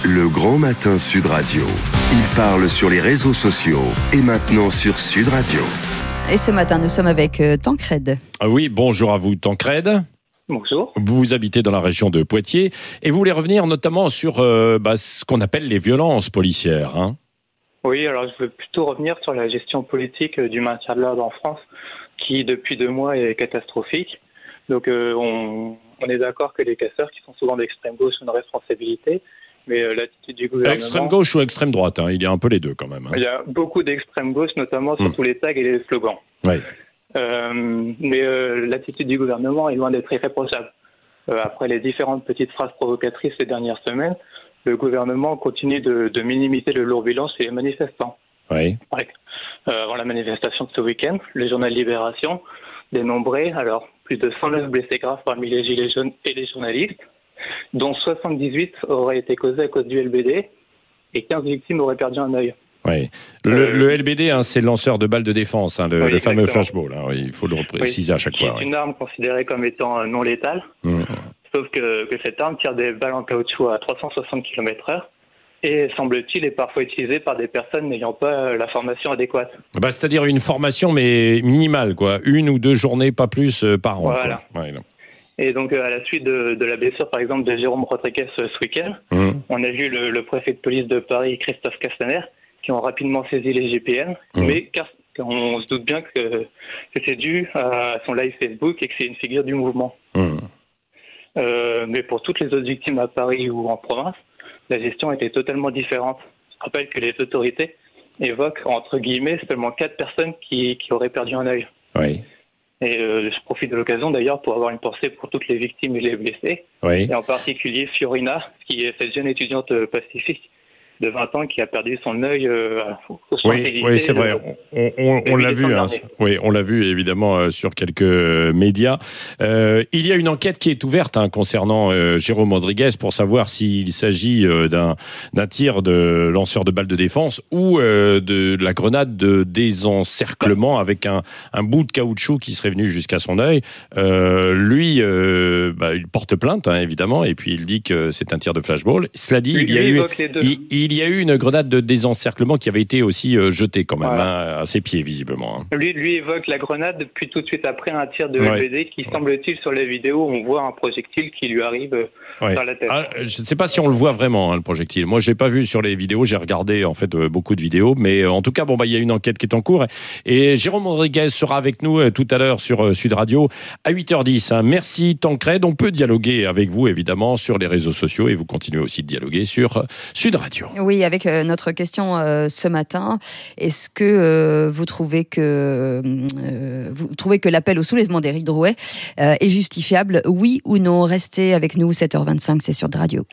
Le Grand Matin Sud Radio. Il parle sur les réseaux sociaux et maintenant sur Sud Radio. Et ce matin, nous sommes avec Tancred. Ah oui, bonjour à vous Tancred. Bonjour. Vous habitez dans la région de Poitiers et vous voulez revenir notamment sur ce qu'on appelle les violences policières. Hein. Oui, alors je veux plutôt revenir sur la gestion politique du maintien de l'ordre en France, qui depuis 2 mois est catastrophique. Donc on est d'accord que les casseurs, qui sont souvent d'extrême gauche, ont une responsabilité, mais l'attitude du gouvernement... Extrême gauche ou extrême droite, hein, il y a un peu les deux quand même. Hein. Il y a beaucoup d'extrême gauche, notamment sur tous les tags et les slogans. Oui. Mais l'attitude du gouvernement est loin d'être irréprochable. Après les différentes petites phrases provocatrices ces dernières semaines, le gouvernement continue de minimiser le lourd bilan chez les manifestants. Oui. Avant la manifestation de ce week-end, le journal Libération dénombrait alors plus de 109 blessés graves parmi les gilets jaunes et les journalistes, dont 78 auraient été causés à cause du LBD et 15 victimes auraient perdu un œil. Oui. Le LBD, hein, c'est le lanceur de balles de défense, hein, le fameux flashball. Hein, il faut le préciser à chaque fois. C'est une arme considérée comme étant non létale, sauf que cette arme tire des balles en caoutchouc à 360 km/h et, semble-t-il, est parfois utilisée par des personnes n'ayant pas la formation adéquate. C'est-à-dire une formation, mais minimale, quoi. 1 ou 2 journées, pas plus par an. Voilà. Ouais, et donc, à la suite de la blessure, par exemple, de Jérôme Rodriguez ce week-end, on a vu le préfet de police de Paris, Christophe Castaner, qui ont rapidement saisi les GPN, mais on se doute bien que c'est dû à son live Facebook et que c'est une figure du mouvement. Mais pour toutes les autres victimes à Paris ou en province, la gestion était totalement différente. Je rappelle que les autorités évoquent, entre guillemets, seulement 4 personnes qui auraient perdu un œil. Oui. Et je profite de l'occasion d'ailleurs pour avoir une pensée pour toutes les victimes et les blessés, et en particulier Fiorina, qui est cette jeune étudiante pacifique de 20 ans qui a perdu son œil au soin Oui, c'est vrai. On l'a vu. Hein. Oui, on l'a vu évidemment sur quelques médias. Il y a une enquête qui est ouverte concernant Jérôme Rodriguez pour savoir s'il s'agit d'un tir de lanceur de balles de défense ou de la grenade de désencerclement avec un bout de caoutchouc qui serait venu jusqu'à son œil. Lui, il porte plainte évidemment et puis il dit que c'est un tir de flashball. Cela dit, il y a eu une grenade de désencerclement qui avait été aussi jetée quand même à ses pieds visiblement. Hein. Lui évoque la grenade, puis tout de suite après un tir de LBD qui semble-t-il sur la vidéo, on voit un projectile qui lui arrive dans la tête. Je ne sais pas si on le voit vraiment le projectile. Moi je l'ai pas vu sur les vidéos, j'ai regardé en fait beaucoup de vidéos, mais en tout cas il y a une enquête qui est en cours et Jérôme Rodriguez sera avec nous tout à l'heure sur Sud Radio à 8h10. Merci Tancred, on peut dialoguer avec vous évidemment sur les réseaux sociaux et vous continuez aussi de dialoguer sur Sud Radio. Oui, avec notre question ce matin, est-ce que vous trouvez que l'appel au soulèvement d'Éric Drouet est justifiable, oui ou non? Restez avec nous, 7h25, c'est sur Radio.